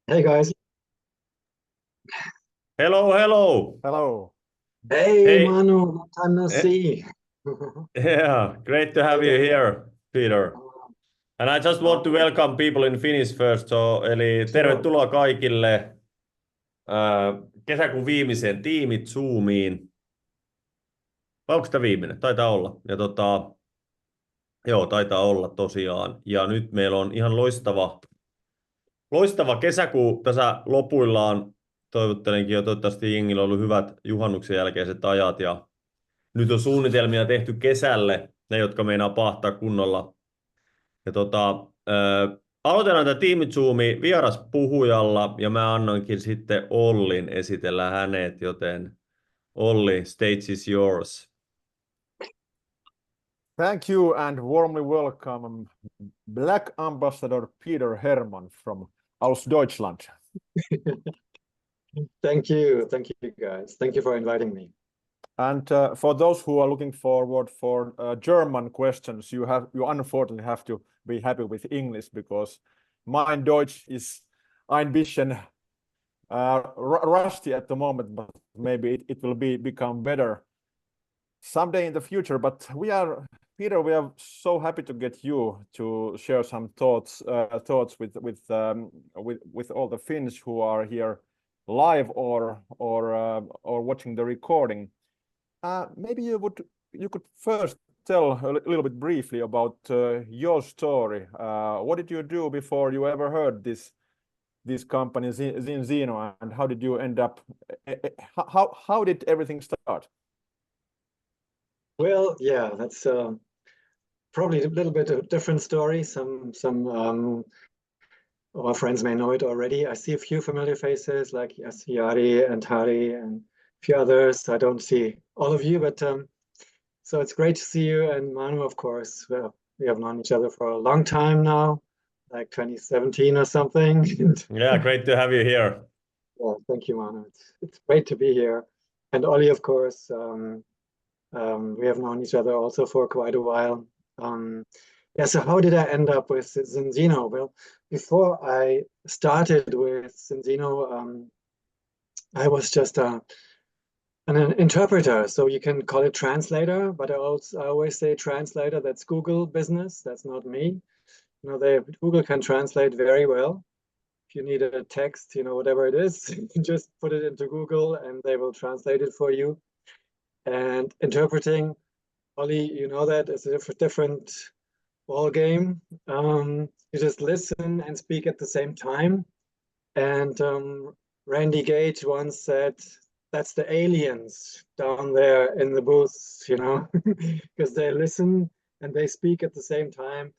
Hey guys. Hello, hello. Hello. Hey Hey, Manu, long time no eh, see. yeah, great to have Hey you there. here, Peter. And I just want to Um, welcome people in Finnish first. Eli sure. tervetuloa kaikille kesäkuun viimeiseen Tiimit Zoomiin. Vai onko tämä viimeinen? Taitaa olla. Ja joo, taitaa olla tosiaan. Ja nyt meillä on ihan loistava kesäkuu tässä lopuillaan. Toivottelenkin jo, toivottavasti jengillä on ollut hyvät juhannuksen jälkeiset ajat. Ja nyt on suunnitelmia tehty kesälle, ne jotka meinaa pahtaa kunnolla. Ja aloitetaan tämä tiimitsoomi vieras puhujalla ja mä annankin sitten Ollin esitellä hänet, joten Olli, stage is yours. Thank you and warmly welcome Black Ambassador Peter Herrmann from aus Deutschland. Thank you. Thank you guys. Thank you for inviting me. And for those who are looking forward for German questions, you unfortunately have to be happy with English because mein Deutsch is ein bisschen rusty at the moment, but maybe it will become better someday in the future. But Peter, we are so happy to get you to share some thoughts with all the Finns who are here live or watching the recording. Maybe you could first tell a little bit briefly about your story. What did you do before you ever heard this company Zinzino, and how did you end up? How did everything start? Well, yeah, that's probably a little bit of a different story. Some of our friends may know it already. I see a few familiar faces like Yari and Hari and a few others. I don't see all of you, but so it's great to see you. And Manu, of course. Well, we have known each other for a long time now, like 2017 or something. Yeah, great to have you here. Yeah, thank you, Manu. It's great to be here. And Ollie, of course, we have known each other also for quite a while. Yeah, so how did I end up with Zinzino? Well, before I started with Zinzino, I was just an interpreter. So you can call it translator, but I always say translator. That's Google business. That's not me. Google can translate very well. If you need a text, whatever it is, you just put it into Google and they will translate it for you. And interpreting, Ollie, you know that it's a different ball game. You just listen and speak at the same time. And Randy Gage once said, that's the aliens down there in the booth, because they listen and they speak at the same time.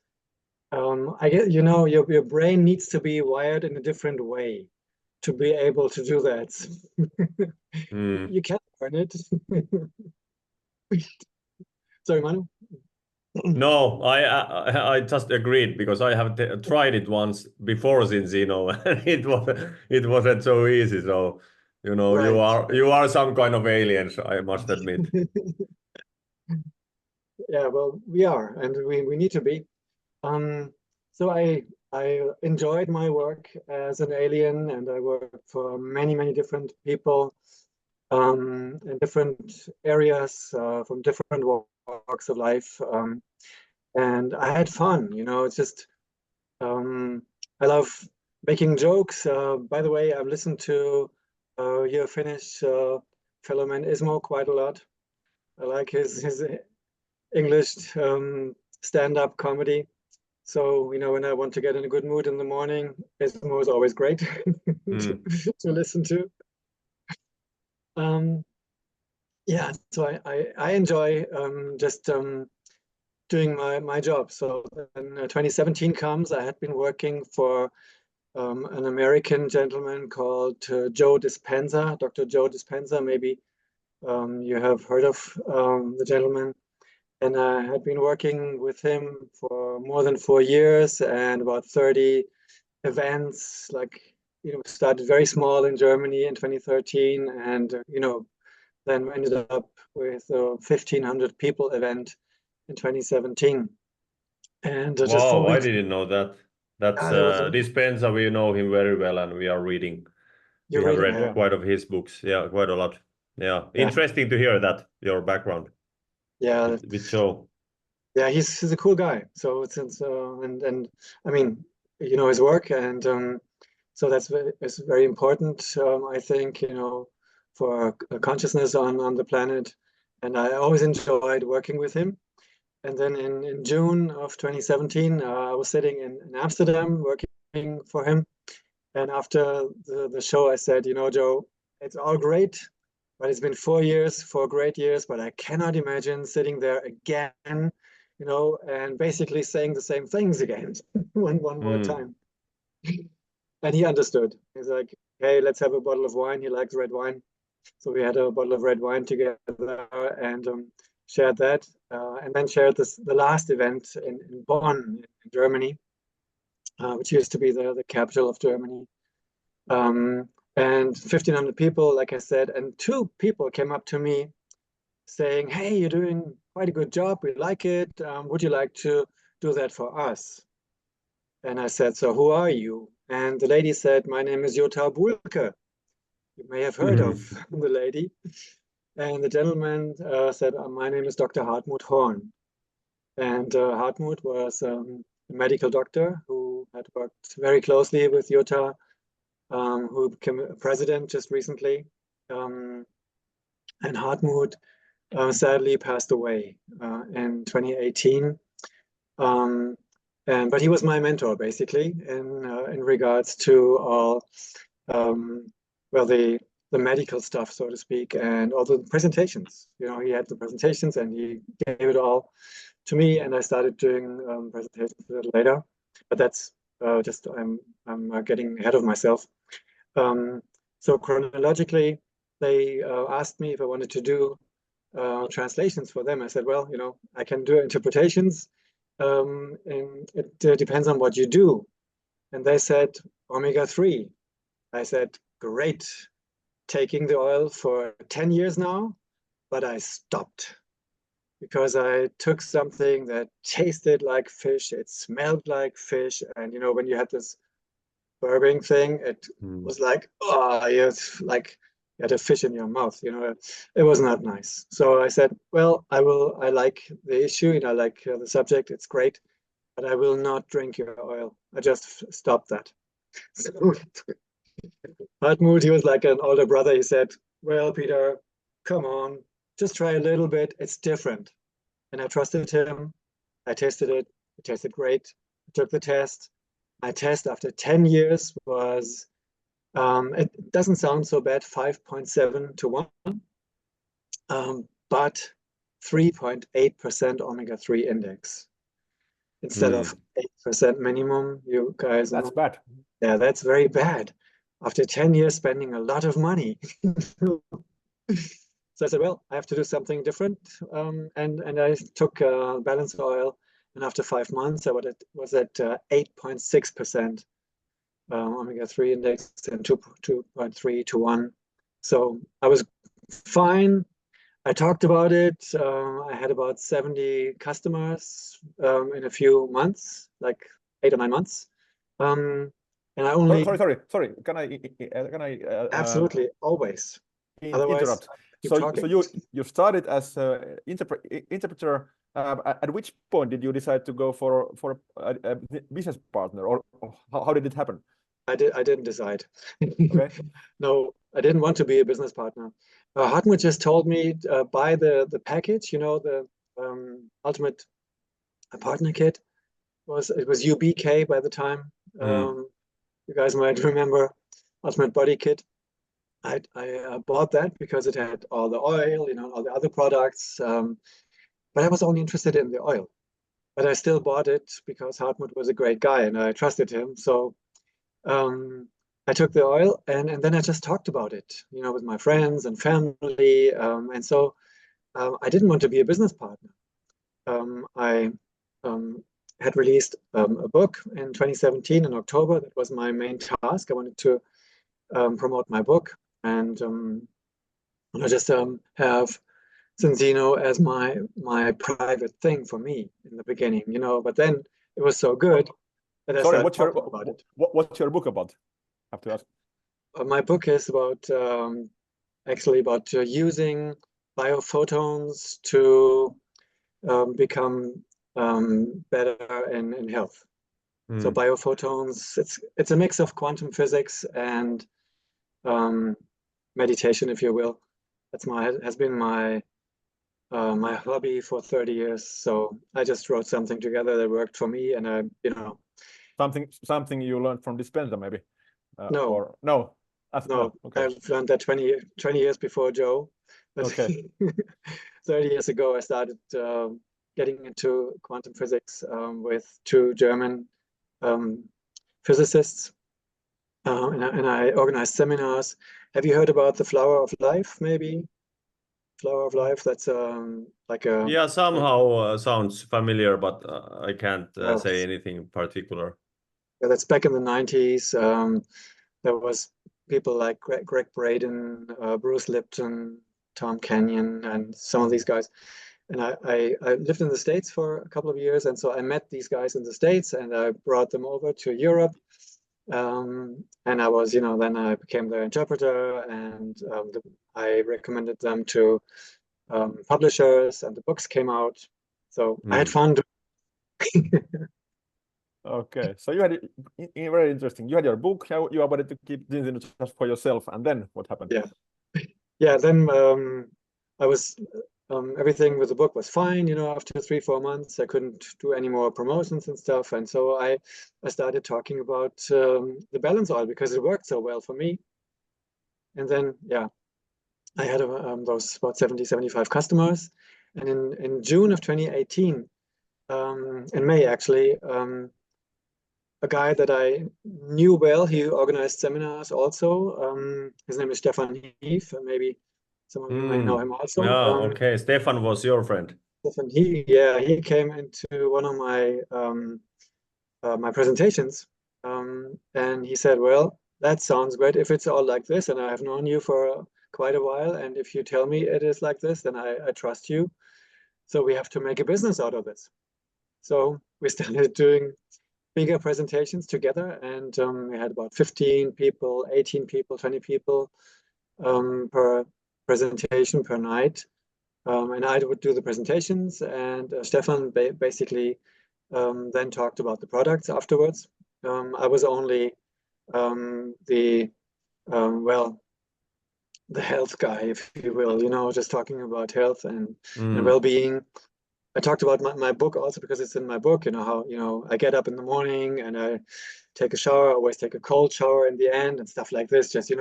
I guess, your brain needs to be wired in a different way to be able to do that. You can't learn it. Sorry, Manu. No, I just agreed because I have tried it once before Zinzino and it wasn't so easy. So Right. you are some kind of aliens, I must admit. Yeah, well, we are, and we need to be. So I enjoyed my work as an alien, and I worked for many different people in different areas from different walks of life, and I had fun. It's just I love making jokes. By the way, I've listened to your Finnish fellow man Ismo quite a lot. I like his English stand-up comedy. So, when I want to get in a good mood in the morning, Ismo is always great to listen to. Yeah, so I enjoy just doing my job. So when 2017 comes, I had been working for an American gentleman called Joe Dispenza, Dr. Joe Dispenza. Maybe you have heard of the gentleman. And I had been working with him for more than 4 years and about 30 events, started very small in Germany in 2013 and, then ended up with a 1,500 people event in 2017. And just Wow, I always, didn't know that. That's Dispenza. We know him very well, and we are reading. We have read quite of his books. Yeah, quite a lot. Yeah, interesting to hear that your background. Yeah, with Joe. Yeah, he's a cool guy. So since and I mean, you know his work, and so it's very important. I think for consciousness on the planet, and I always enjoyed working with him. And then in June of 2017, I was sitting in Amsterdam working for him. And after the show, I said, Joe, it's all great, but it's been 4 years, 4 great years, but I cannot imagine sitting there again, and basically saying the same things again one more time. And he understood. He's like, hey, let's have a bottle of wine. He likes red wine. So we had a bottle of red wine together and shared that, and then shared the last event in Bonn, in Germany, which used to be the capital of Germany. And 1,500 people, like I said, and 2 people came up to me saying, hey, you're doing quite a good job. We like it. Would you like to do that for us? And I said, so who are you? And the lady said, my name is Jutta Bulcke. You may have heard of the lady. And the gentleman said, my name is Dr. Hartmut Horn. And Hartmut was a medical doctor who had worked very closely with Jutta, who became a president just recently. And Hartmut sadly passed away in 2018. But he was my mentor, basically, in regards to all, the medical stuff, so to speak, and all the presentations. He had the presentations and he gave it all to me, and I started doing presentations a little later. But that's just I'm getting ahead of myself. So chronologically, they asked me if I wanted to do translations for them. I said, well, I can do interpretations, and it depends on what you do. And they said omega-3. I said, great. Taking the oil for 10 years now, but I stopped because I took something that tasted like fish, it smelled like fish, and when you had this burping thing, it was like, it's like you had a fish in your mouth. It was not nice. So I said, well, I like the issue, I like the subject, it's great, but I will not drink your oil. I just stopped that. So Hartmut, he was like an older brother. He said, well, Peter, come on, just try a little bit. It's different. And I trusted him. I tested it. It tasted great. I took the test. My test after 10 years was, it doesn't sound so bad, 5.7 to 1, but 3.8% omega-3 index instead of 8% minimum. You guys That's bad. Yeah, that's very bad. After 10 years spending a lot of money. So I said, well, I have to do something different. And I took balance oil, and after 5 months, I was at 8.6% omega-3 index and 2.3 to 1. So I was fine. I talked about it. I had about 70 customers in a few months, like 8 or 9 months. And I only sorry. Can I absolutely always interrupt? So you started as an interpreter. At which point did you decide to go for a business partner, or how did it happen? I didn't decide. Okay. No, I didn't want to be a business partner. Hartmut just told me buy the package. The ultimate partner kit it was UBK by the time. You guys might remember Ultimate Body Kit. I bought that because it had all the oil, all the other products. But I was only interested in the oil. But I still bought it because Hartmut was a great guy and I trusted him. So I took the oil and then I just talked about it, with my friends and family. And so I didn't want to be a business partner. I had released a book in 2017 in October. That was my main task. I wanted to promote my book and I just have Zinzino as my private thing for me in the beginning, but then it was so good And I Sorry, started talking about it. what's your book about? I have to ask. My book is about actually about using biophotons to become better in health. So biophotons, it's a mix of quantum physics and meditation, if you will. Has been my my hobby for 30 years. So I just wrote something together that worked for me, and something you learned from Dispenzan, maybe. No. Or no. No, okay. I've learned that 20 years before Joe. But Okay. 30 years ago, I started getting into quantum physics with two German physicists, and I organized seminars. Have you heard about the Flower of Life, maybe? Flower of Life, that's like a... Yeah, somehow sounds familiar, but I can't say anything particular. Yeah, that's back in the 90s. There was people like Greg Braden, Bruce Lipton, Tom Kenyon, and some of these guys. And I lived in the States for a couple of years, and so I met these guys in the States, and I brought them over to Europe. And I was, then I became their interpreter, and I recommended them to publishers, and the books came out. So I had fun doing. Okay, so you had very interesting. You had your book. You wanted to keep Zinzino just for yourself, and then what happened? Yeah. Then I was everything with the book was fine. After 3-4 months, I couldn't do any more promotions and stuff, and so I started talking about the balance oil because it worked so well for me. And then I had those about 70-75 customers, and in June of 2018, in May actually. A guy that I knew well, he organized seminars also. His name is Stefan Hief, and maybe some of you may know him also. Okay, Stefan was your friend. Stefan Hief, he came into one of my my presentations, and he said, "Well, that sounds great if it's all like this, and I have known you for quite a while, and if you tell me it is like this, then I trust you. So we have to make a business out of this." So we started doing bigger presentations together, and we had about 15 people, 18 people, 20 people per presentation per night. And I would do the presentations, and Stefan basically then talked about the products afterwards. I was only the health guy, if you will, just talking about health and well-being. I talked about my book also because it's in my book, how, I get up in the morning and I take a shower, I always take a cold shower in the end and stuff like this, just,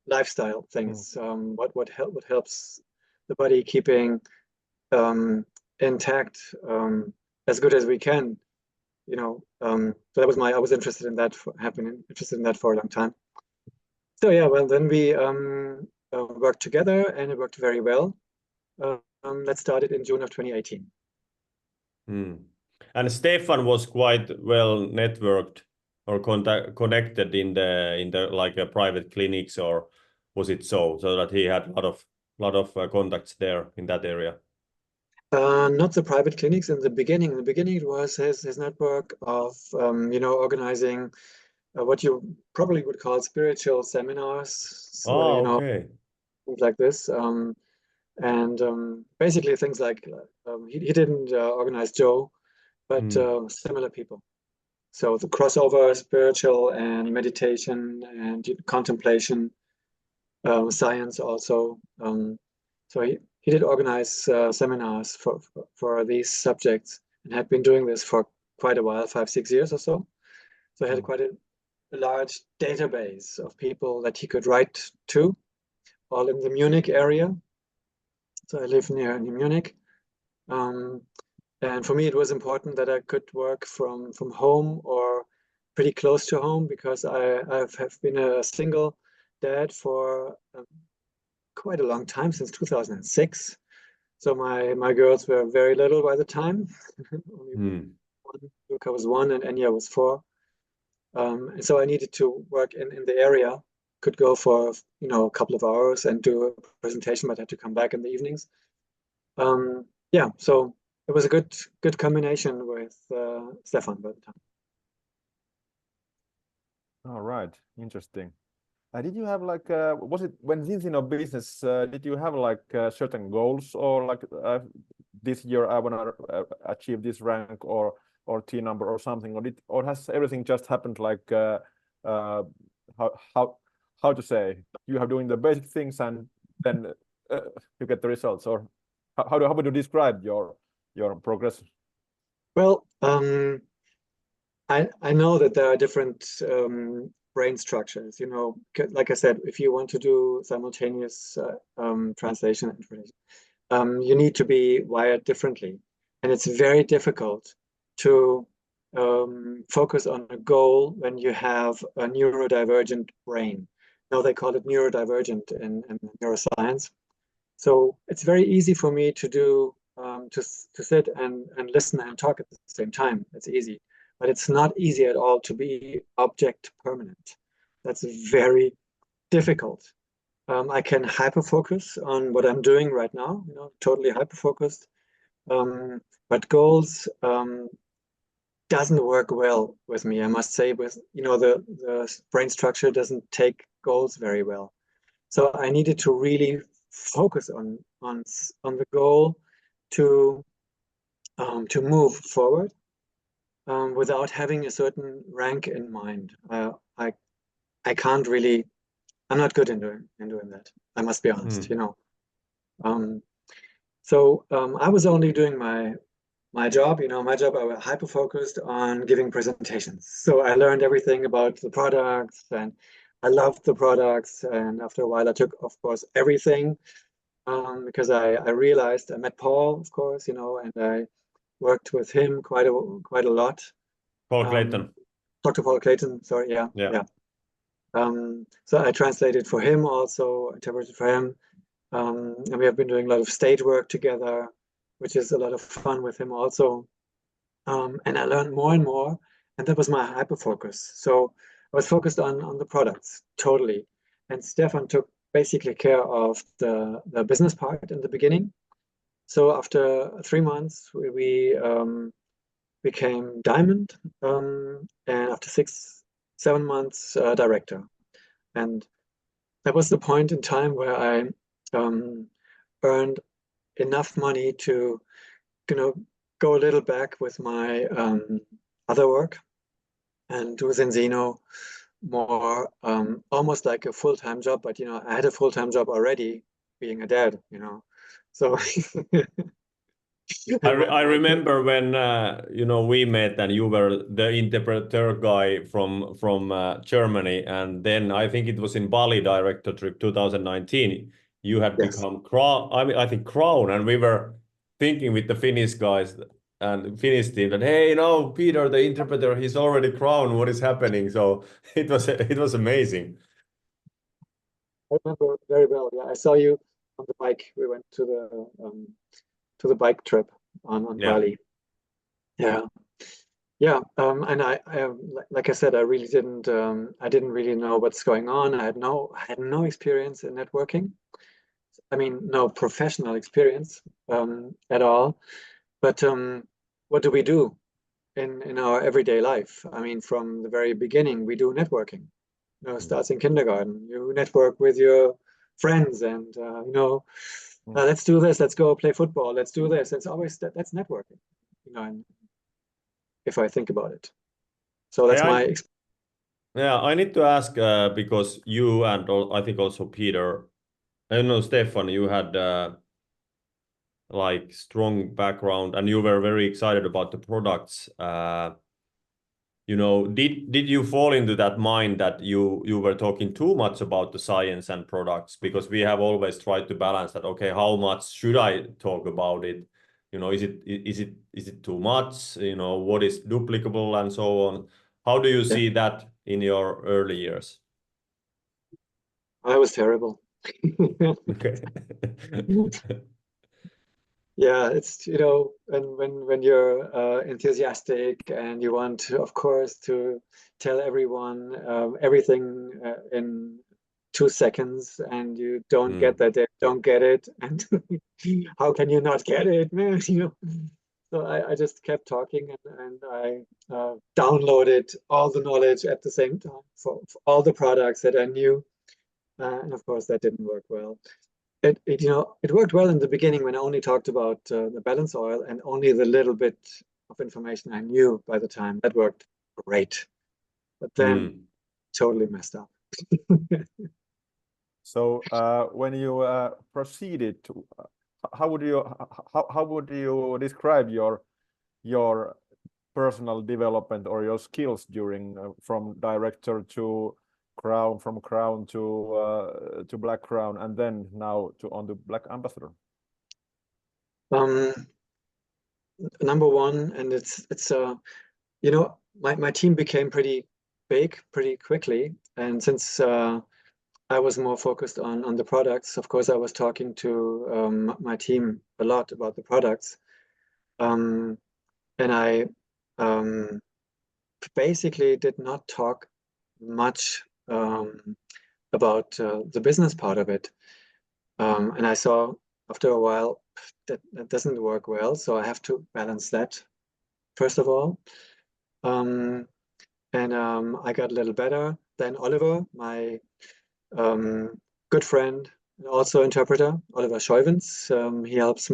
lifestyle things, what helps the body keeping intact as good as we can, so that was I was interested in that for a long time. So yeah, well, then we worked together and it worked very well. That started in June of 2018. And Stefan was quite well networked or connected in the like private clinics, or was it so that he had a lot of contacts there in that area? Not the private clinics in the beginning. In the beginning, it was his network of organizing what you probably would call spiritual seminars. So, okay. things like this. And basically things like he didn't organize Joe, but similar people. So the crossover, spiritual and meditation and contemplation, science also. So he did organize seminars for these subjects and had been doing this for quite a while, 5-6 years or so. So he had quite a large database of people that he could write to, all in the Munich area. So I live near Munich, and for me it was important that I could work from home or pretty close to home, because I have been a single dad for quite a long time, since 2006. So my girls were very little by the time. Luca was 1 and Enya was 4, and so I needed to work in the area. Could go for a couple of hours and do a presentation, but had to come back in the evenings. So it was a good combination with Stefan by the time. All right, interesting. Did you have like, was it when Zinzino business, did you have like certain goals or like this year I want to achieve this rank or T number or something, or has everything just happened like how to say, you have doing the basic things and then you get the results, or how would you describe your progress? Well, I know that there are different brain structures. You know, like I said, if you want to do simultaneous translation and interpretation, you need to be wired differently, and it's very difficult to focus on a goal when you have a neurodivergent brain. Now they call it neurodivergent in neuroscience. So it's very easy for me to do to sit and listen and talk at the same time. It's easy, but it's not easy at all to be object permanent. That's very difficult. I can hyper focus on what I'm doing right now, you know, totally hyper focused. But goals doesn't work well with me, I must say. With, you know, the brain structure doesn't take goals very well. So I needed to really focus on the goal to move forward without having a certain rank in mind. I can't really. I'm not good in doing that. I must be honest. You know. So I was only doing my job. You know, my job. I was hyper focused on giving presentations. So I learned everything about the products, and I loved the products. And after a while, I took, of course, everything. Because I realized I met Paul, of course, you know, and I worked with him quite a lot. Paul Clayton. Dr. Paul Clayton, sorry, yeah. So I translated for him also, interpreted for him, and we have been doing a lot of stage work together, which is a lot of fun with him also. And I learned more and more, and that was my hyper focus. So I was focused on the products totally, and Stefan took basically care of the business part in the beginning. So after 3 months, we became diamond, and after 6-7 months, director. And that was the point in time where I earned enough money to, you know, go a little back with my other work and do Zinzino more almost like a full-time job, but you know, I had a full-time job already being a dad, you know. So I remember when you know, we met and you were the interpreter guy from Germany, and then I think it was in Bali director trip 2019. You had become Crown. I think Crown, and we were thinking with the Finnish guys and Finnish team that, hey, you know, Peter, the interpreter, he's already Crown. What is happening? So it was amazing. I remember very well. Yeah, I saw you on the bike. We went to the bike trip on Bali. Yeah. And I like I said, I really didn't. I didn't really know what's going on. I had no experience in networking. I mean, no professional experience at all. But what do we do in our everyday life? I mean, from the very beginning, we do networking. You know, it starts in kindergarten. You network with your friends, and you know, let's do this. Let's go play football. Let's do this. It's always that's networking. You know, and if I think about it, so that's my experience. Yeah, I need to ask because you and I think also Peter, I know Stefan, you had like strong background and you were very excited about the products. You know, did you fall into that mind that you were talking too much about the science and products? Because we have always tried to balance that. Okay, how much should I talk about it? You know, is it too much? You know, what is duplicable and so on? How do you see that in your early years? I was terrible. Okay. Yeah, it's, you know, when you're enthusiastic and you want to, of course, to tell everyone everything in 2 seconds, and you don't get that, they don't get it, and how can you not get it, man? You know, So I just kept talking, and I downloaded all the knowledge at the same time for all the products that I knew. And of course, that didn't work well. It worked well in the beginning when I only talked about the balance oil and only the little bit of information I knew by the time. That worked great. But then totally messed up. So when you proceeded, how would you describe your personal development or your skills during from director to crown, from crown to black crown, and then now on the black ambassador? Number one, and it's my team became pretty big pretty quickly, and since I was more focused on the products, of course I was talking to my team a lot about the products, and I basically did not talk much about the business part of it, and I saw after a while that doesn't work well, so I have to balance that first of all. And I got a little better. Then Oliver, my good friend and also interpreter, Oliver Scheuvens, he helped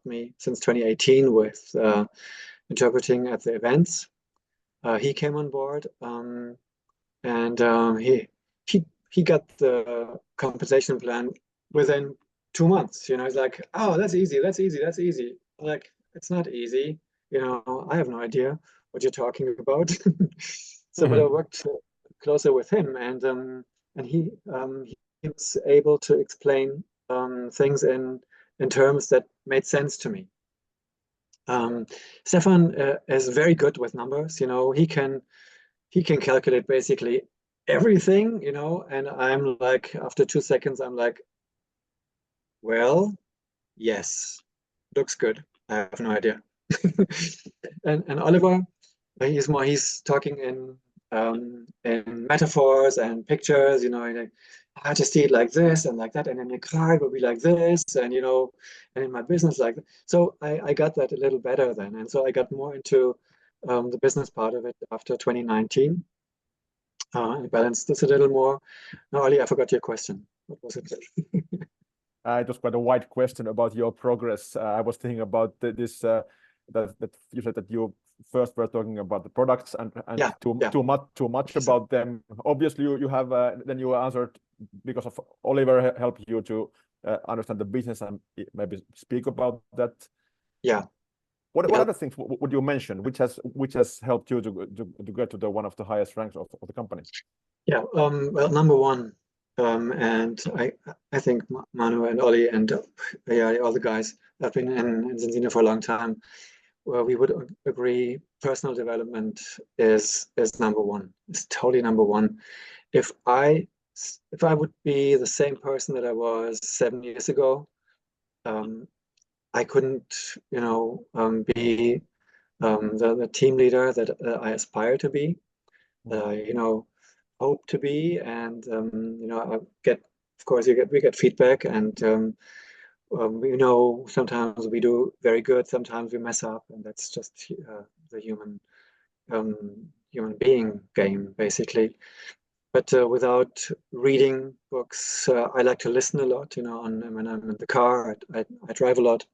me since 2018 with interpreting at the events. He came on board, and he got the compensation plan within 2 months. He's like, oh, that's easy. Like, it's not easy. I have no idea what you're talking about. So, but I worked closer with him, and he was able to explain things in terms that made sense to me. Stefan is very good with numbers. He can calculate basically everything. And I'm like, after 2 seconds, I'm like, well, yes, looks good. I have no idea. and Oliver, he's talking in metaphors and pictures. I just see it like this and like that, and in the car it will be like this, and and in my business like that. So I got that a little better then, and so I got more into the business part of it after 2019. I balanced this a little more. No, Ali, I forgot your question. What was it? It was quite a wide question about your progress. I was thinking about this that you said that you first were talking about the products and too much about them. Obviously, you have then you answered because of Oliver helped you to understand the business and maybe speak about that. Yeah. What other things would you mention which has helped you to get to one of the highest ranks of the company? Yeah. Well, number one. And I think Manu and Oli and all the guys have been in Zinzino for a long time. Well, we would agree personal development is number one. It's totally number one. If I would be the same person that I was 7 years ago, I couldn't, be the team leader that I aspire to be. Hope to be, and I get, of course, we get feedback, and sometimes we do very good, sometimes we mess up, and that's just the human being game, basically. But without reading books, I like to listen a lot. When I'm in the car, I drive a lot,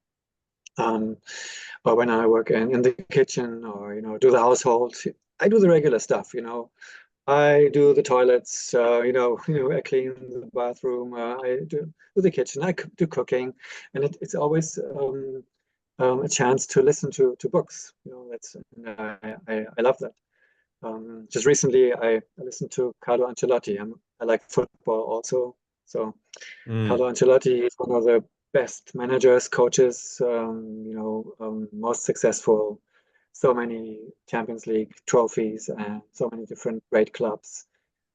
or when I work in the kitchen, or do the household. I do the regular stuff. I do the toilets, I clean the bathroom, I do the kitchen, I do cooking, and it's always a chance to listen to books. I love that. Just recently, I listened to Carlo Ancelotti. I like football also, so Carlo Ancelotti is one of the best managers, coaches, most successful. So many Champions League trophies and so many different great clubs.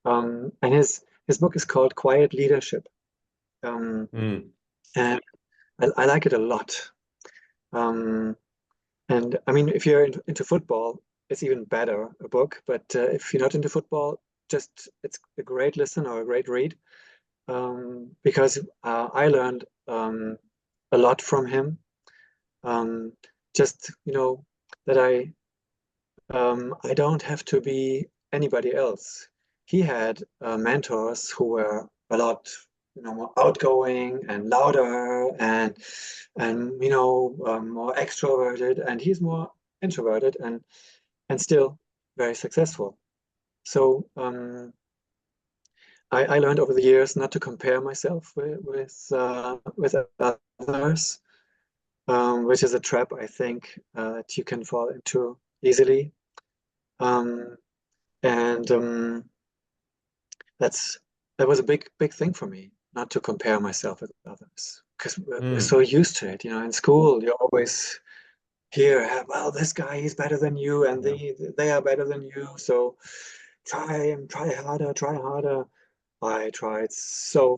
And his book is called Quiet Leadership. And I like it a lot. And I mean, if you're into football, it's even better, a book. But if you're not into football, it's a great listen or a great read. Because I learned a lot from him. just, that I don't have to be anybody else. He had mentors who were a lot, more outgoing and louder and more extroverted, and he's more introverted and still very successful. So I learned over the years not to compare myself with others, which is a trap, I think, that you can fall into easily. That was a big thing for me, not to compare myself with others, because we're so used to it. In school, you always hear, well, this guy is better than you, and they are better than you. So try harder. I tried so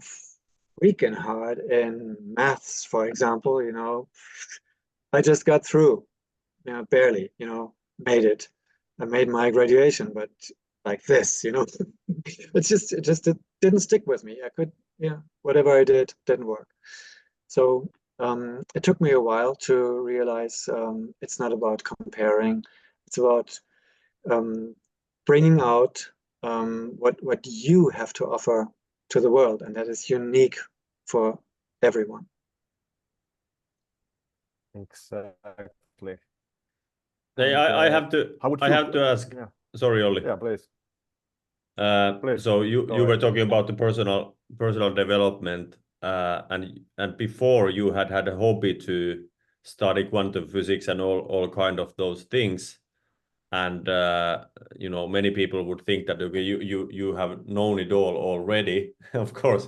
freaking hard in maths, for example. I just got through, barely. Made it. I made my graduation, but like this, it didn't stick with me. I could, whatever I did didn't work. So it took me a while to realize it's not about comparing. It's about bringing out what you have to offer to the world, and that is unique for everyone. Exactly. I have to ask. Yeah. Sorry, Olli. Yeah, please. Please, so you were talking about the personal development, and before you had a hobby to study quantum physics and all kind of those things, and many people would think that okay, you have known it all already, of course,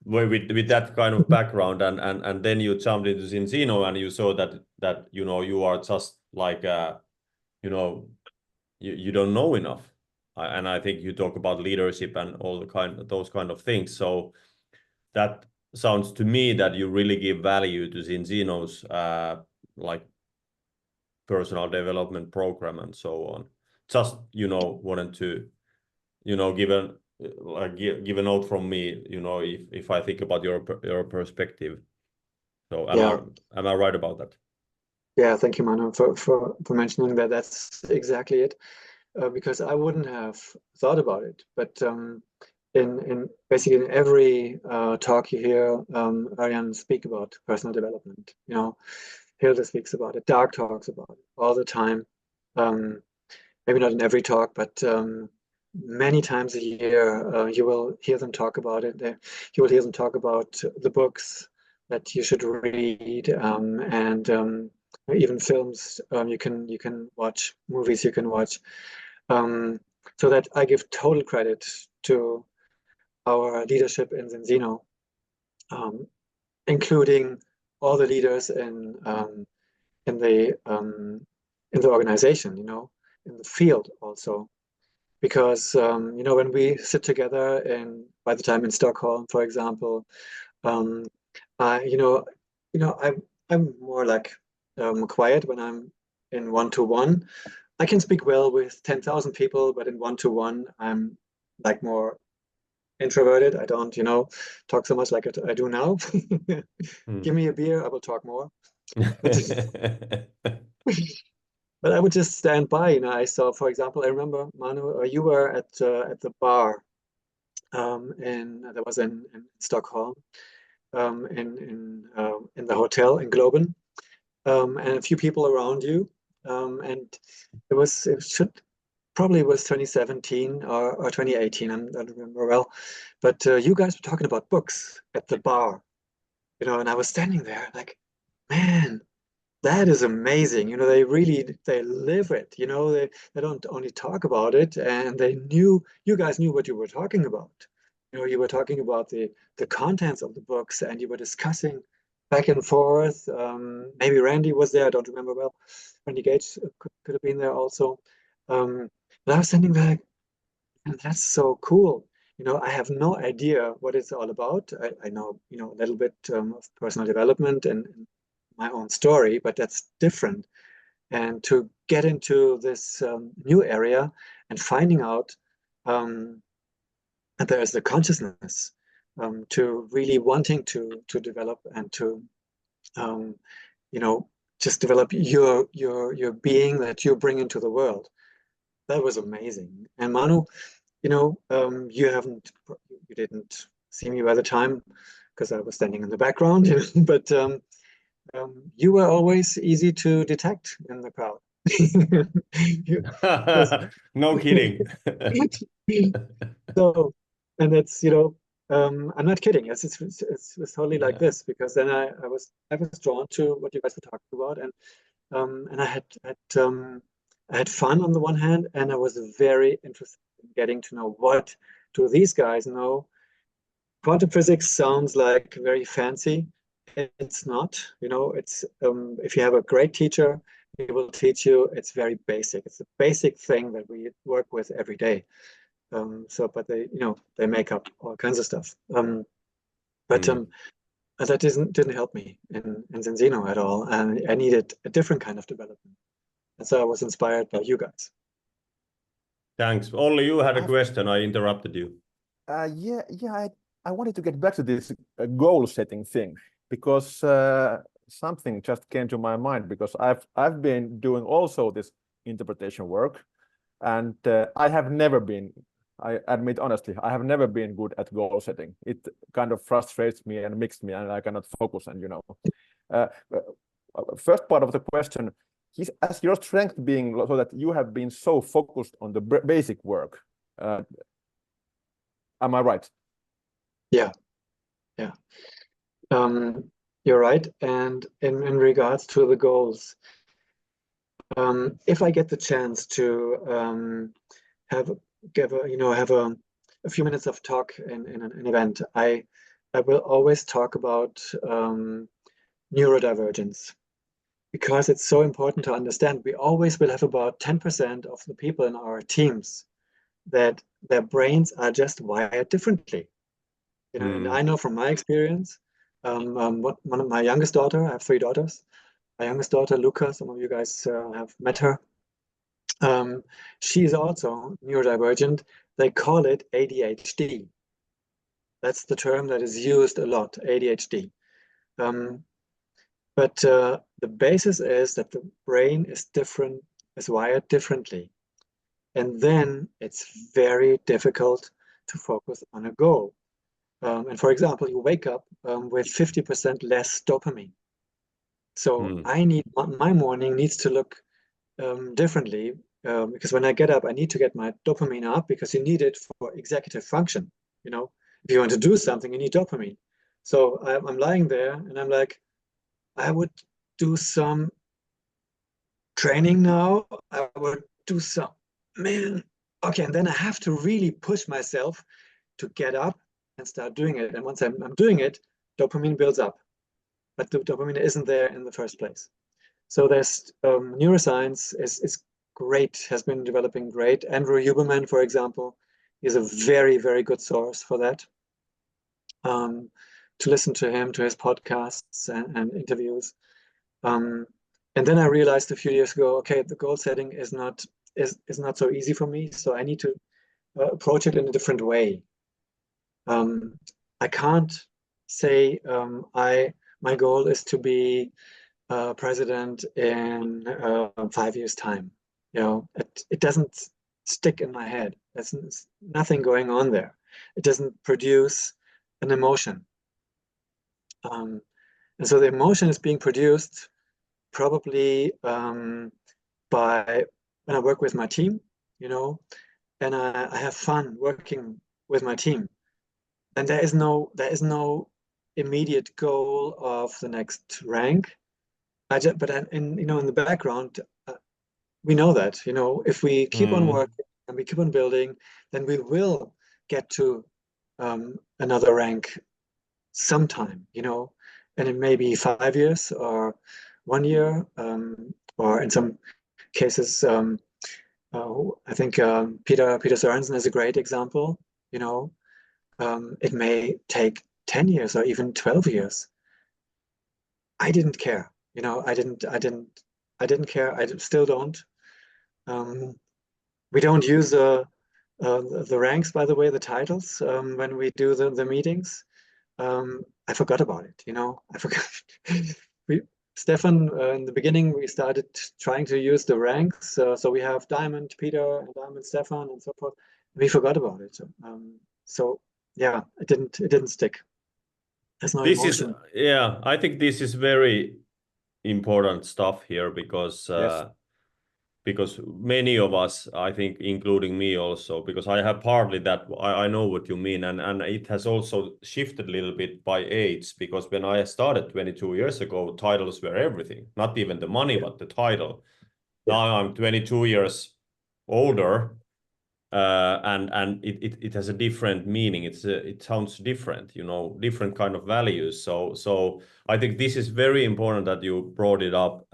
with that kind of background, and then you jumped into Zinzino and you saw that you are just like you don't know enough. And I think you talk about leadership and all those kind of things. So that sounds to me that you really give value to Zinzino's like personal development program and so on. Just wanted to give a note from me. If I think about your perspective. So am I right about that? Yeah, thank you, Manu, for mentioning that. That's exactly it. Because I wouldn't have thought about it, but in basically in every talk you hear Ariane speak about personal development. Hilda speaks about it, Dark talks about it all the time. Maybe not in every talk, but many times a year you will hear them talk about it. You will hear them talk about the books that you should read, and even films you can watch, movies you can watch. So that I give total credit to our leadership in Zinzino, including all the leaders in the organization, in the field also, because when we sit together by the time in Stockholm, for example, I'm more like quiet when I'm in one-to-one. I can speak well with 10,000 people, but in one-to-one, I'm like more introverted. I don't, talk so much like I do now. Give me a beer, I will talk more. But I would just stand by. I saw, for example, I remember, Manu, you were at the bar, that was in Stockholm, in the hotel in Globen, and a few people around you. And it probably was 2017 or 2018, I don't remember well, but you guys were talking about books at the bar, and I was standing there like, man, that is amazing. They live it, they don't only talk about it, and you guys knew what you were talking about. You were talking about the contents of the books, and you were discussing back and forth. Maybe Randy was there, I don't remember well. Randy Gage could have been there also. And I was standing back, and that's so cool. I have no idea what it's all about. I know, a little bit of personal development and my own story, but that's different. And to get into this new area and finding out that there is the consciousness to really wanting to develop and to just develop your being that you bring into the world. That was amazing. And Manu, you didn't see me by the time because I was standing in the background, but you were always easy to detect in the crowd. No kidding. So, and it's, I'm not kidding. It's totally like this, because then I was drawn to what you guys were talking about, and I had fun on the one hand, and I was very interested in getting to know what do these guys know. Quantum physics sounds like very fancy. It's not. It's if you have a great teacher, he will teach you. It's very basic. It's a basic thing that we work with every day. But they make up all kinds of stuff. But that didn't help me in Zinzino at all. And I needed a different kind of development. And so I was inspired by you guys. Thanks. Olli, you had a question. I interrupted you. I wanted to get back to this goal setting thing, because something just came to my mind, because I've been doing also this interpretation work, and I admit honestly, I have never been good at goal setting. It kind of frustrates me and makes me, and I cannot focus. And first part of the question is, as your strength being so that you have been so focused on the basic work. Am I right? Yeah. You're right. And in regards to the goals, if I get the chance to have a few minutes of talk in an event, I will always talk about neurodivergence, because it's so important to understand. We always will have about 10% of the people in our teams that their brains are just wired differently. And I know from my experience, one of my youngest daughter, I have 3 daughters. My youngest daughter, Luca, some of you guys have met her. She is also neurodivergent. They call it ADHD. That's the term that is used a lot, ADHD. But the basis is that the brain is wired differently. And then it's very difficult to focus on a goal. And for example, you wake up with 50% less dopamine. So my morning needs to look differently, because when I get up, I need to get my dopamine up, because you need it for executive function. If you want to do something, you need dopamine. So I'm lying there and I'm like, I would do some training now. I would do some, okay. And then I have to really push myself to get up and start doing it. And once I'm doing it, dopamine builds up. But the dopamine isn't there in the first place. So there's neuroscience is great, has been developing great. Andrew Huberman, for example, is a very, very good source for that. To listen to him, to his podcasts and interviews. And then I realized a few years ago, okay, the goal setting is not so easy for me. So I need to approach it in a different way. I can't say my goal is to be president in 5 years' time. It doesn't stick in my head. There's nothing going on there. It doesn't produce an emotion. And so the emotion is being produced probably by when I work with my team, and I have fun working with my team. And there is no immediate goal of the next rank. But in the background, we know that, if we keep on working and we keep on building, then we will get to another rank sometime, and it may be 5 years or 1 year, or in some cases, I think Peter Sørensen is a great example. It may take 10 years or even 12 years. I didn't care. I didn't care. I still don't. We don't use the ranks, by the way, the titles, when we do the meetings. I forgot about it. I forgot. Stefan, in the beginning, we started trying to use the ranks. So we have Diamond Peter and Diamond Stefan and so forth. We forgot about it. So yeah, it didn't stick. There's no emotion. Yeah, I think this is very important stuff here because Yes. because many of us, I think, including me also, because I have partly that, I know what you mean, and it has also shifted a little bit by age, because when I started 22 years ago, titles were everything, not even the money, but the title. Now I'm 22 years older, and it has a different meaning. It sounds different, you know, different kind of values. So I think this is very important that you brought it up.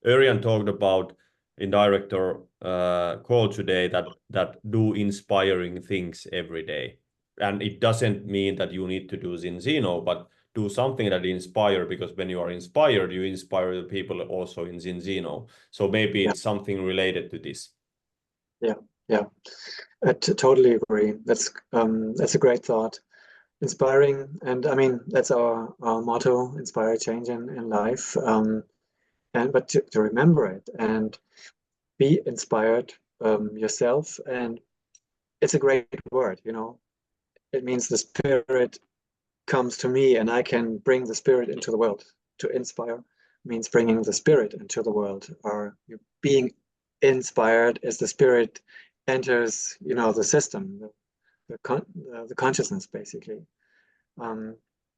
Örjan talked about in director call today that do inspiring things every day, and it doesn't mean that you need to do Zinzino, but do something that inspire, because when you are inspired, you inspire the people also in Zinzino. So maybe it's something related to this. Yeah, I totally agree. That's a great thought. Inspiring, and I mean that's our motto: inspire change in life. But to remember it and be inspired yourself, and it's a great word, you know. It means the spirit comes to me and I can bring the spirit into the world. To inspire means bringing the spirit into the world, or being inspired as the spirit enters, you know, the system, the consciousness, basically.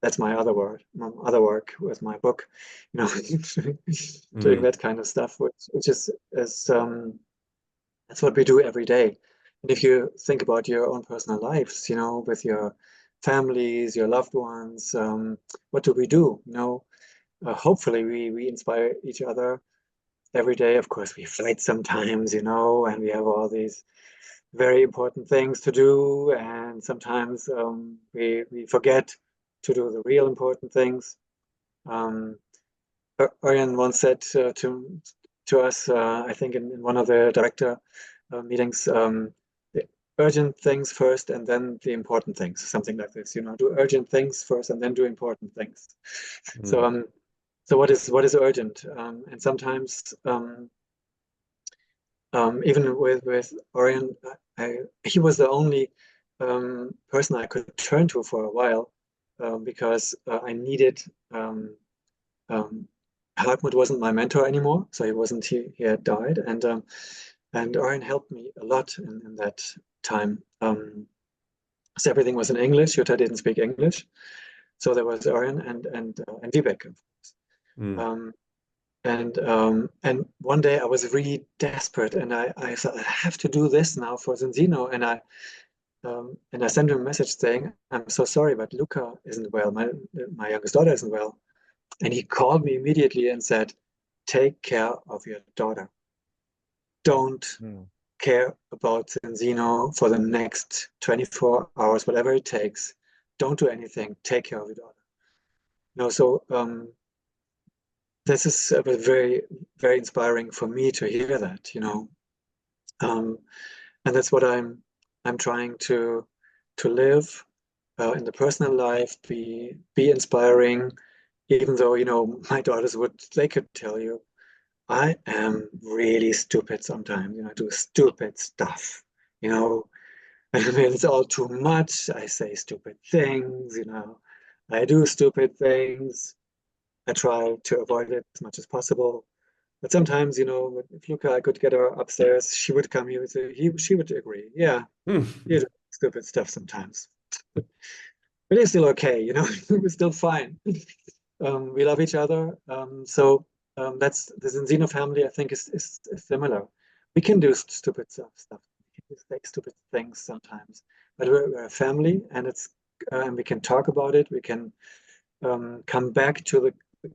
That's my other work with my book, you know, doing that kind of stuff, which is that's what we do every day. And if you think about your own personal lives, you know, with your families, your loved ones, what do we do? You know, hopefully we inspire each other every day. Of course, we fight sometimes, you know, and we have all these very important things to do, and sometimes we forget to do the real important things. Örjan once said to us, I think in one of the director meetings, the urgent things first and then the important things, something like this. You know, do urgent things first and then do important things. So what is urgent? And sometimes even with Örjan, he was the only person I could turn to for a while, because I needed. Hartmut wasn't my mentor anymore, so he had died, and Örjan helped me a lot in that time. So everything was in English. Jutta didn't speak English, so there was Örjan and Vibeke, of course. And one day I was really desperate, and I thought I have to do this now for Zinzino, and I sent him a message saying, "I'm so sorry, but Luca isn't well. My youngest daughter isn't well." And he called me immediately and said, "Take care of your daughter. Don't care about Zinzino for the next 24 hours, whatever it takes. Don't do anything. Take care of your daughter." No, so this is very, very inspiring for me to hear that, you know, and that's what I'm trying to live in the personal life. Be inspiring, even though, you know, my daughters they could tell you, I am really stupid sometimes. You know, I do stupid stuff. You know, I mean, it's all too much. I say stupid things. You know, I do stupid things. I try to avoid it as much as possible. But sometimes, you know, if Luca, I could get her upstairs, she would come here and she would agree. Yeah, you do stupid stuff sometimes. But it's still okay, you know, we're still fine. We love each other. So that's the Zinzino family, I think, is similar. We can do stupid stuff. We can do stupid things sometimes. But we're a family, and we can talk about it. We can come back to the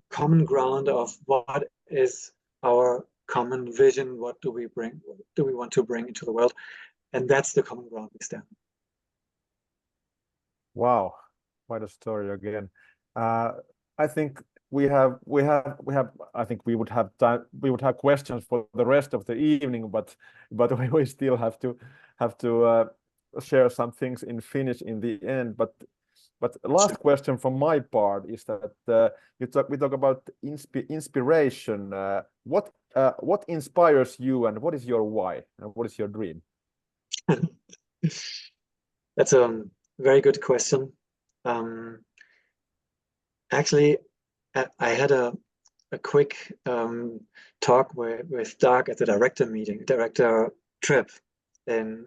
common ground of what is our common vision. What do we bring? What do we want to bring into the world? And that's the common ground we stand. Wow, quite a story again. I think we have. I think we would have time. We would have questions for the rest of the evening, but we still have to share some things in Finnish in the end. But But last question from my part is that we talk about inspiration. What inspires you, and what is your why, and what is your dream? That's a very good question. Actually, I had a quick talk with Doug at the director trip in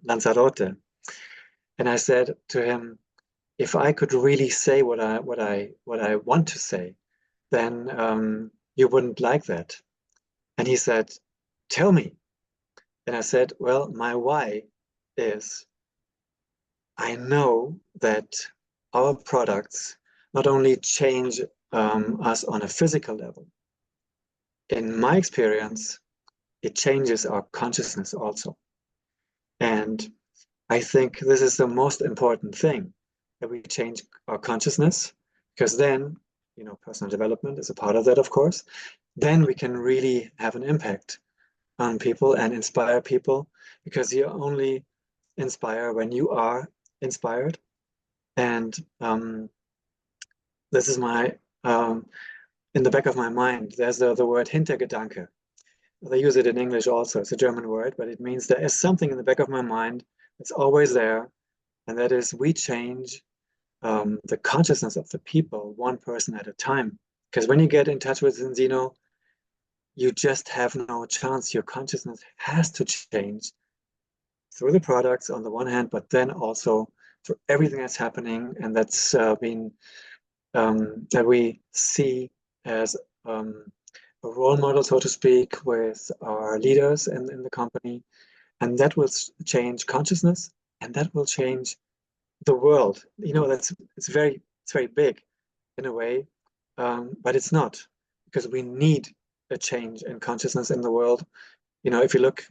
Lanzarote, and I said to him, if I could really say what I want to say, then you wouldn't like that. And he said, tell me. And I said, well, my why is I know that our products not only change us on a physical level. In my experience, it changes our consciousness also. And I think this is the most important thing, that we change our consciousness, because then, personal development is a part of that, of course. Then we can really have an impact on people and inspire people, because you only inspire when you are inspired. And this is my, in the back of my mind, there's the word Hintergedanke. They use it in English also. It's a German word, but it means there is something in the back of my mind that's always there. And that is, we change the consciousness of the people, one person at a time. Because when you get in touch with Zinzino, you just have no chance. Your consciousness has to change through the products on the one hand, but then also through everything that's happening, and that's been that we see as a role model, so to speak, with our leaders in the company, and that will change consciousness, and that will change the world. It's very big in a way, but it's not, because we need a change in consciousness in the world. If you look,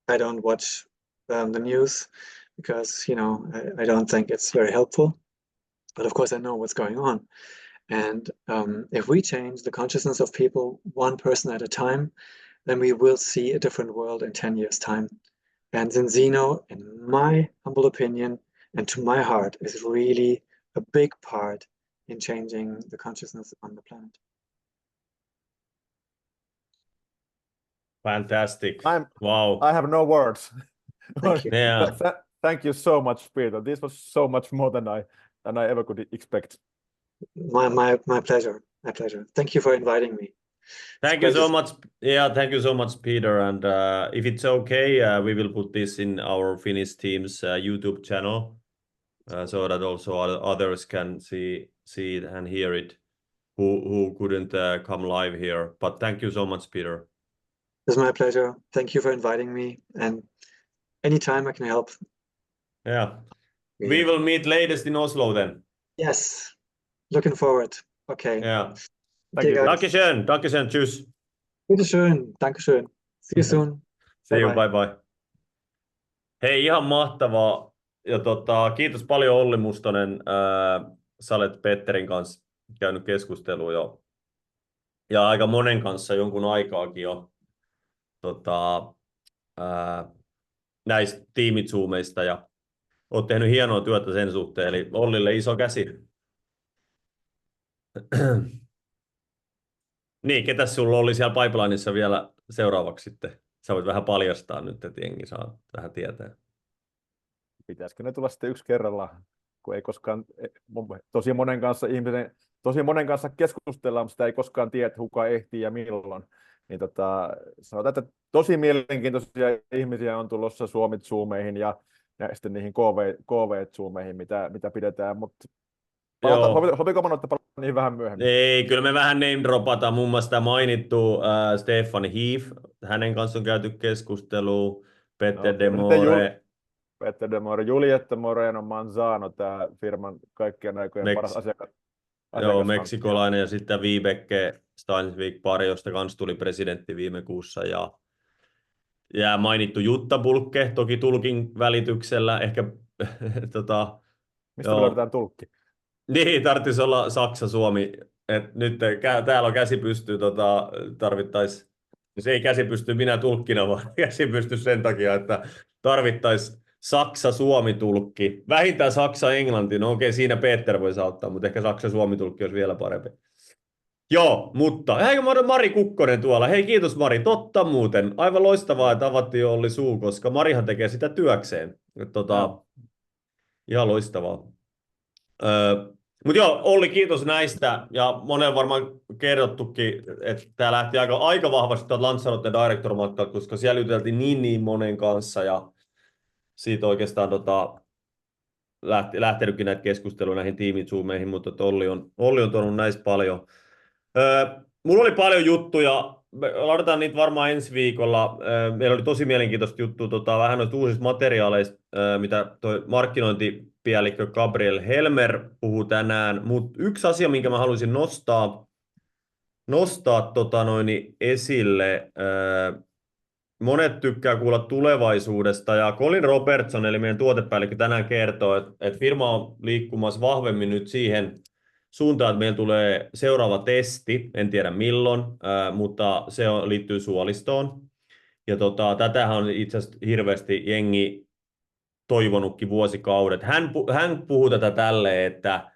I don't watch the news because I don't think it's very helpful, but of course I know what's going on. And if we change the consciousness of people one person at a time, then we will see a different world in 10 years time. And Zinzino, in my humble opinion, and to my heart, is really a big part in changing the consciousness on the planet. Fantastic. Wow. I have no words. Thank you. Yeah. Thank you so much, Peter. This was so much more than I ever could expect. My pleasure. My pleasure. Thank you for inviting me. Thank you so much. Yeah, thank you so much, Peter. And if it's okay, we will put this in our Finnish team's YouTube channel, so that also others can see it and hear it, who couldn't come live here. But thank you so much, Peter. It's my pleasure. Thank you for inviting me. And anytime I can help. Yeah. We will meet latest in Oslo then. Yes. Looking forward. Okay. Yeah. Thank you. Dankeschön. Dankeschön. Tschüss. Bitteschön. Dankeschön. See you soon. See you. Bye bye. Hei, ihan mahtavaa. Ja kiitos paljon Olli Mustonen. Sä olet Petterin kanssa käynyt keskustelua jo. Ja aika monen kanssa jonkun aikaakin jo. Näistä tiimizoomeista. Ja oot tehnyt hienoa työtä sen suhteen. Eli Ollille iso käsi. Niin, ketäs sulla oli siellä pipelineissa vielä seuraavaksi sitten? Sä voit vähän paljastaa nyt, että jengi saa vähän tietää. Pitäisikö ne tulla sitten yksi kerrallaan, kun ei koskaan, tosi monen kanssa keskustellaan, mutta sitä ei koskaan tiedä, kuka ehtii ja milloin. Niin sanotaan, että tosi mielenkiintoisia ihmisiä on tulossa Suomi-zoomeihin ja sitten niihin KV-zoomeihin, mitä pidetään, mutta sopiko mä ottaa niin vähän myöhemmin? Ei, kyllä me vähän name dropataan. Muun muassa mainittu Stefan Hief. Hänen kanssa on käyty keskustelua. Peter Demore. Juliette Moreno Manzano, tämä firman kaikkien aikojen paras asiakas. Joo, meksikolainen, ja sitten Vibeke Steinsvik-pari, josta kanssa tuli presidentti viime kuussa. Ja mainittu Jutta Bulcke, toki tulkin välityksellä. Ehkä, mistä me löydetään tulkki? Niin, tarvitsisi olla Saksa-Suomi. Nyt täällä on käsi pystyy, tarvittaisi, se ei käsi pysty minä tulkkina, vaan käsi pysty sen takia, että tarvittaisi Saksa-Suomi-tulkki. Vähintään Saksa-Englanti. No okei, siinä Peter voisi auttaa, mutta ehkä Saksa-Suomi-tulkki olisi vielä parempi. Joo, mutta eikö Mari Kukkonen tuolla? Hei, kiitos Mari. Totta muuten. Aivan loistavaa, että avattiin Olli suu, koska Marihan tekee sitä työkseen. Ihan loistavaa. Mutta joo, Olli, kiitos näistä. Ja monen varmaan kerrottukin, että tämä lähti aika vahvasti tuolta Lanzarote Director-matkalta, koska siellä juteltiin niin monen kanssa. Ja siitä oikeastaan lähtenytkin näitä keskusteluja näihin tiimizoomeihin, mutta Olli on tuonut näistä paljon. Mulla oli paljon juttuja. Laitetaan niitä varmaan ensi viikolla. Meillä oli tosi mielenkiintoista juttua vähän noista uusista materiaaleista, mitä toi markkinointipäällikkö Gabriel Helmer puhuu tänään. Mutta yksi asia, minkä mä haluaisin nostaa esille. Monet tykkää kuulla tulevaisuudesta, ja Colin Robertson, eli meidän tuotepäällikkö, tänään kertoo, että firma on liikkumassa vahvemmin nyt siihen suuntaan, että meillä tulee seuraava testi, en tiedä milloin, mutta se liittyy suolistoon. Ja tätähän on itse asiassa hirveästi jengi toivonutkin vuosikaudet. Hän puhuu tätä tälleen, että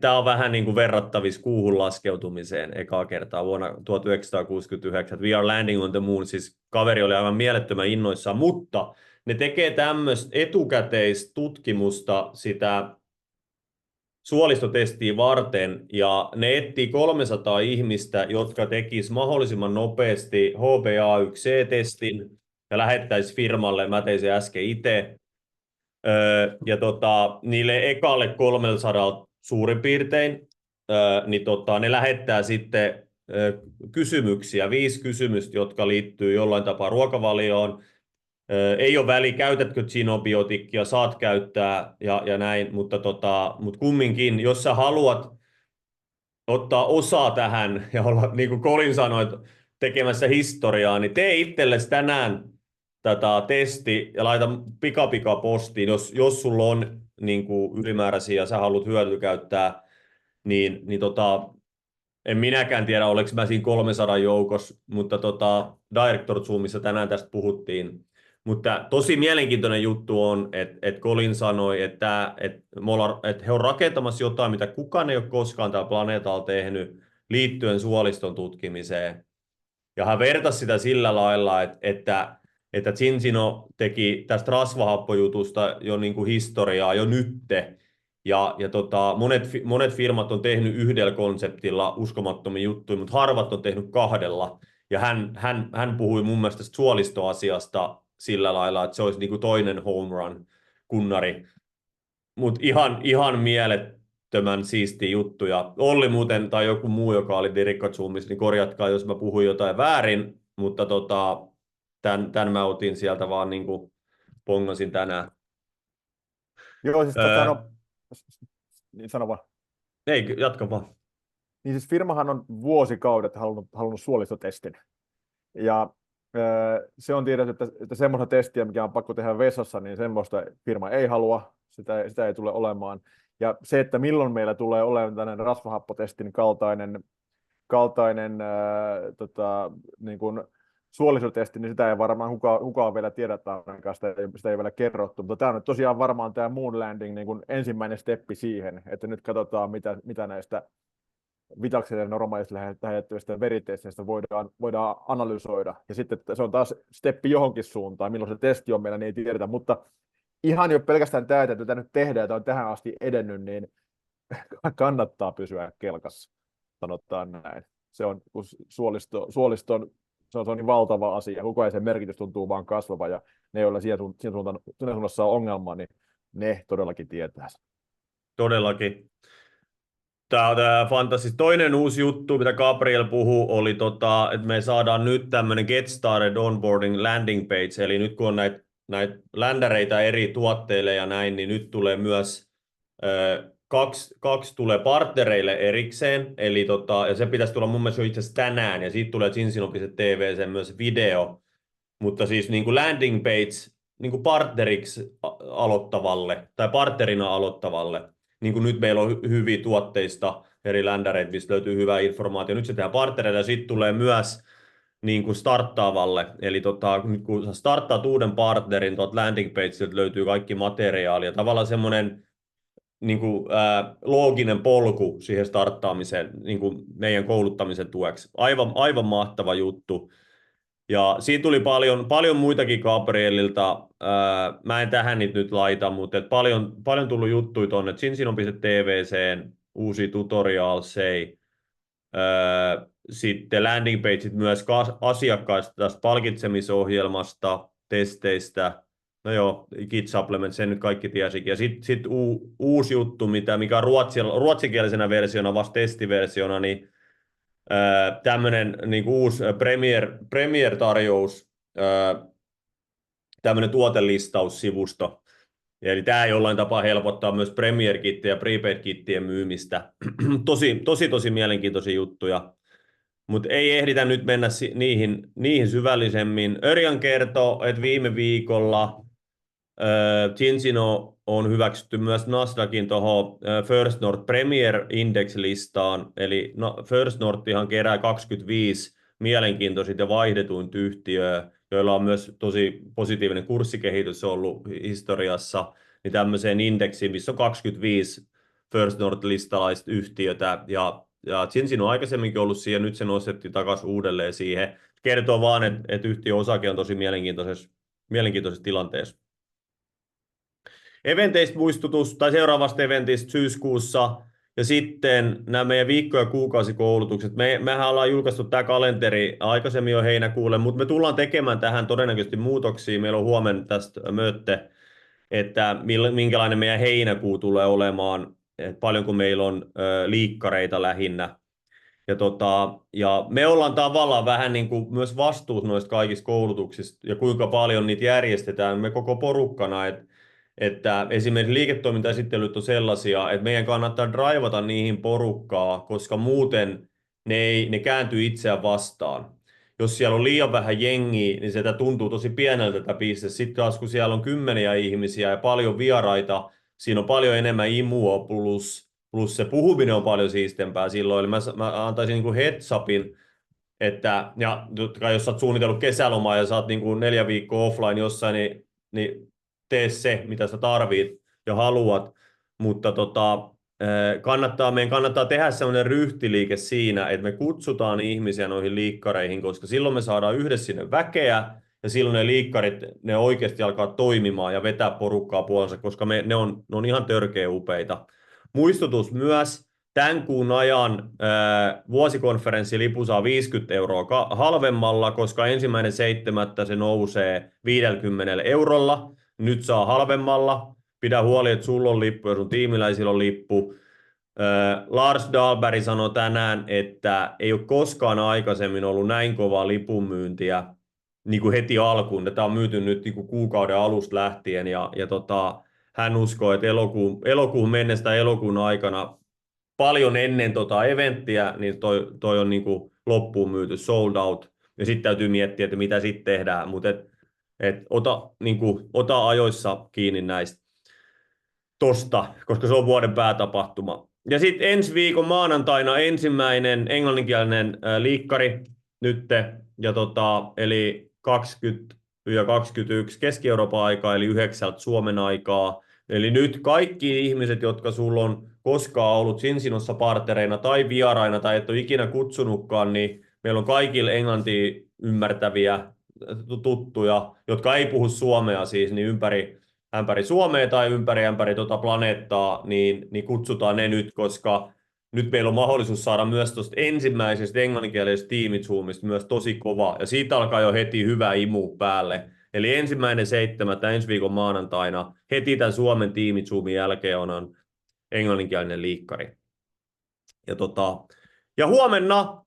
tämä on vähän niin kuin verrattavissa kuuhun laskeutumiseen ekaa kertaa vuonna 1969. We are landing on the moon, siis kaveri oli aivan mielettömän innoissaan, mutta ne tekee tämmöistä etukäteistutkimusta sitä suolistotestiä varten, ja ne etsii 300 ihmistä, jotka tekis mahdollisimman nopeasti HbA1c-testin ja lähettäisi firmalle, mä tein sen äsken itse, ja niille ekalle 300 suurin piirtein, niin ne lähettää sitten kysymyksiä, 5 kysymystä, jotka liittyy jollain tapaa ruokavalioon. Ei ole väliä, käytätkö zinobiotikkia, saat käyttää ja näin, mutta kumminkin, jos sä haluat ottaa osaa tähän ja olla, niin kuin Colin sanoi, tekemässä historiaa, niin tee itsellesi tänään tätä testi ja laita pika postiin, jos sulla on niin kuin ylimääräisiä ja sä haluat hyötykäyttää, niin en minäkään tiedä, oliko mä siinä 300 joukossa, mutta Director Zoomissa tänään tästä puhuttiin. Mutta tosi mielenkiintoinen juttu on, että Colin sanoi, että he on rakentamassa jotain, mitä kukaan ei ole koskaan tällä planeetalla tehnyt liittyen suoliston tutkimiseen. Ja hän vertasi sitä sillä lailla, että Zinzino teki tästä rasvahappojutusta jo niin kuin historiaa jo nytte. Ja monet firmat on tehnyt yhdellä konseptilla uskomattomia juttuja, mutta harvat on tehnyt 2. Ja hän puhui mun mielestä suolistoasiasta sillä lailla, että se olisi niin kuin toinen home run kunnari. Mutta ihan mielettömän siistiä juttuja. Olli muuten tai joku muu, joka oli Dirikka Zoomissa, niin korjatkaa, jos mä puhuin jotain väärin, mutta tämän mä otin sieltä vaan niin kuin pongasin tänään. Joo, siis niin sano vaan. Ei, jatka vaan. Niin siis firmahan on vuosikaudet halunnut suolistotestin. Ja se on tiedetty, että semmoista testiä, mikä on pakko tehdä vessassa, niin semmoista firma ei halua, sitä ei tule olemaan. Ja se, että milloin meillä tulee olemaan tällainen rasvahappotestin kaltainen niin kuin suolistotesti, niin sitä ei varmaan kukaan vielä tiedä, ainakaan sitä ei vielä kerrottu. Mutta tämä on nyt tosiaan varmaan tämä moon landing niin kuin ensimmäinen steppi siihen, että nyt katsotaan, mitä näistä Vitakselle normaalisti lähettävistä veritesteistä voidaan analysoida. Ja sitten se on taas steppi johonkin suuntaan, milloin se testi on meillä, niin ei tiedetä. Mutta ihan jo pelkästään tämä, että tätä nyt tehdään, että on tähän asti edennyt, niin kannattaa pysyä kelkassa, sanotaan näin. Se on suoliston se on niin valtava asia. Koko ajan sen merkitys tuntuu vaan kasvava, ja ne, joilla siinä suunnassa on ongelma, niin ne todellakin tietää sen. Todellakin. Tämä on fantastis. Toinen uusi juttu, mitä Gabriel puhui, oli, että me saadaan nyt tämmöinen Get Started Onboarding Landing Page, eli nyt kun on näitä ländäreitä eri tuotteille ja näin, niin nyt tulee myös kaksi tulee partnereille erikseen, eli ja se pitäisi tulla mun mielestä jo itse asiassa tänään, ja siitä tulee Zinzino.tv sen myös video, mutta siis niin kuin landing page niin kuin partneriksi aloittavalle tai partnerina aloittavalle. Niin kuin nyt meillä on hyviä tuotteista eri ländäreitä, mistä löytyy hyvää informaatiota. Nyt se tehdään partnereille ja sitten tulee myös niin kuin starttaavalle. Eli nyt kun sä starttaat uuden partnerin, tuolta landing pageilta löytyy kaikki materiaali ja tavallaan semmoinen niin kuin, looginen polku siihen starttaamiseen niin kuin meidän kouluttamisen tueksi. Aivan mahtava juttu. Ja siinä tuli paljon muitakin Gabrielilta. Mä en tähän nyt laita, mutta paljon tullut juttuja tuonne Zinzinon.tv:seen, uusi tutorialsei. Sitten landing pageit myös asiakkaista tästä palkitsemisohjelmasta, testeistä. No joo, Git Supplement, sen nyt kaikki tiesikin. Ja sitten uusi juttu, mikä on ruotsikielisenä versiona, vasta testiversiona, niin tämmöinen niin uusi Premier-tarjous, tämmöinen tuotelistaussivusto. Eli tämä jollain tapaa helpottaa myös Premier-kittien ja Prepaid-kittien myymistä. tosi mielenkiintoisia juttuja. Mutta ei ehditä nyt mennä niihin syvällisemmin. Örjan kertoo, että viime viikolla Zinzino on hyväksytty myös Nasdaqin tuohon First North Premier Index-listaan. Eli First Northihan kerää 25 mielenkiintoiset ja vaihdetuinta yhtiöä, joilla on myös tosi positiivinen kurssikehitys ollut historiassa, niin tämmöiseen indeksiin, missä on 25 First North-listalaista yhtiötä, ja Zinzino on aikaisemminkin ollut siihen, nyt se nostettiin takaisin uudelleen siihen. Kertoo vaan, että yhtiön osake on tosi mielenkiintoisessa tilanteessa. Eventeistä muistutus, tai seuraavasta eventistä syyskuussa, ja sitten nämä meidän viikko- ja kuukausikoulutukset. Mehän ollaan julkaistu tämä kalenteri aikaisemmin jo heinäkuulle, mutta me tullaan tekemään tähän todennäköisesti muutoksia. Meillä on huomenna tästä mötte, että minkälainen meidän heinäkuu tulee olemaan, että paljonko meillä on liikkareita lähinnä. Ja me ollaan tavallaan vähän niin kuin myös vastuussa noista kaikista koulutuksista ja kuinka paljon niitä järjestetään me koko porukkana, että esimerkiksi liiketoimintaesittelyt on sellaisia, että meidän kannattaa draivata niihin porukkaa, koska muuten ne kääntyy itseään vastaan. Jos siellä on liian vähän jengiä, niin se tuntuu tosi pieneltä tämä bisnes. Sitten taas kun siellä on kymmeniä ihmisiä ja paljon vieraita, siinä on paljon enemmän imua plus se puhuminen on paljon siistempää silloin. Eli mä antaisin niin kuin heads upin, että jos sä oot suunnitellut kesälomaa ja sä oot niin kuin 4 viikkoa offline jossain, niin tee se, mitä sä tarvit ja haluat, mutta meidän kannattaa tehdä sellainen ryhtiliike siinä, että me kutsutaan ihmisiä noihin liikkareihin, koska silloin me saadaan yhdessä sinne väkeä, ja silloin ne liikkarit, ne oikeasti alkaa toimimaan ja vetää porukkaa puolensa, koska ne on ihan törkeä upeita. Muistutus myös, tämän kuun ajan vuosikonferenssilippu saa 50 € halvemmalla, koska 1.7. se nousee 50 €. Nyt saa halvemmalla. Pidä huoli, että sulla on lippu ja sun tiimiläisillä on lippu. Lars Dahlberg sanoi tänään, että ei ole koskaan aikaisemmin ollut näin kovaa lipunmyyntiä niin kuin heti alkuun. Tämä on myyty nyt niin kuin kuukauden alusta lähtien ja hän uskoo, että elokuun mennessä tai elokuun aikana paljon ennen eventtiä, niin toi on niin kuin loppuun myyty, sold out. Ja sitten täytyy miettiä, että mitä sitten tehdään, mutta ota ajoissa kiinni näistä tosta, koska se on vuoden päätapahtuma. Ja sitten ensi viikon maanantaina ensimmäinen englanninkielinen liikkari nytte, eli 20-21 Keski-Euroopan aikaa, eli 9 Suomen aikaa. Eli nyt kaikki ihmiset, jotka sulla on koskaan ollut Zinzinossa partnereina tai vieraina tai et ole ikinä kutsunutkaan, niin meillä on kaikille englantia ymmärtäviä tuttuja, jotka ei puhu suomea siis, niin ympäri Suomea tai ympäri planeettaa, niin kutsutaan ne nyt, koska nyt meillä on mahdollisuus saada myös tuosta ensimmäisestä englanninkielisestä Tiimi-zoomista myös tosi kova, ja siitä alkaa jo heti hyvä imu päälle. Eli 1.7. ensi viikon maanantaina heti tämän Suomen Tiimi-zoomin jälkeen on englanninkielinen liikkari. Ja huomenna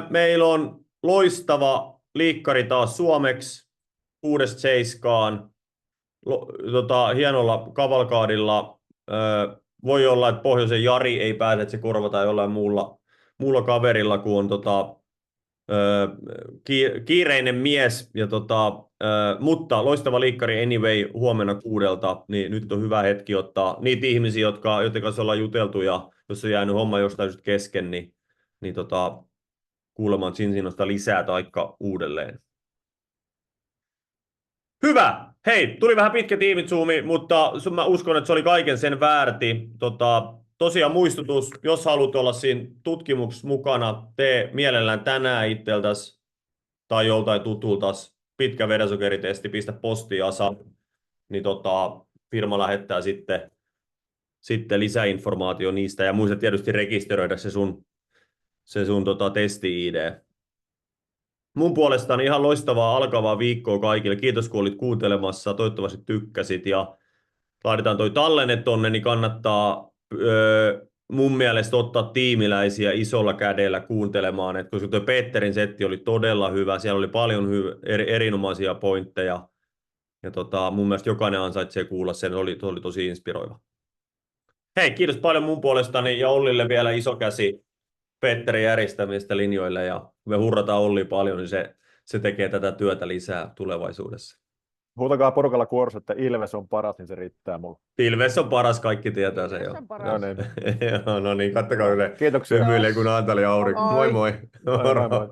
meillä on loistava liikkari taas suomeksi 6-7. Hienolla kavalkaadilla. Voi olla, että Pohjoisen Jari ei pääse, että se korvataan jollain muulla kaverilla, kun on kiireinen mies. Mutta loistava liikkari anyway huomenna 6, niin nyt on hyvä hetki ottaa niitä ihmisiä, joiden kanssa ollaan juteltu ja jos on jäänyt homma jostain kesken, niin kuulemaan Zinzinosta lisää taikka uudelleen. Hyvä! Hei, tuli vähän pitkä tiimizoomi, mutta mä uskon, että se oli kaiken sen väärti. Tosiaan muistutus, jos haluat olla siinä tutkimuksessa mukana, tee mielellään tänään itseltäsi tai joltain tutultas pitkä verensokeritesti, pistä postia Asa, niin firma lähettää sitten lisäinformaatio niistä ja muista tietysti rekisteröidä se sun testi-ID. Mun puolestani ihan loistavaa alkavaa viikkoa kaikille. Kiitos kun olit kuuntelemassa. Toivottavasti tykkäsit ja laitetaan toi tallenne tonne, niin kannattaa mun mielestä ottaa tiimiläisiä isolla kädellä kuuntelemaan. Koska toi Peterin setti oli todella hyvä. Siellä oli paljon erinomaisia pointteja. Ja mun mielestä jokainen ansaitsee kuulla sen. Se oli tosi inspiroiva. Hei, kiitos paljon mun puolestani ja Ollille vielä iso käsi Peterin järjestämistä linjoille ja me hurrataan Olli paljon, niin se tekee tätä työtä lisää tulevaisuudessa. Huutakaa porukalla kuorossa, että Ilves on paras, niin se riittää mulle. Ilves on paras, kaikki tietää se jo. No niin, kattokaa yle. Kiitoksia. Hymyilee kun Antali aurinko. Moi moi. Moi moi.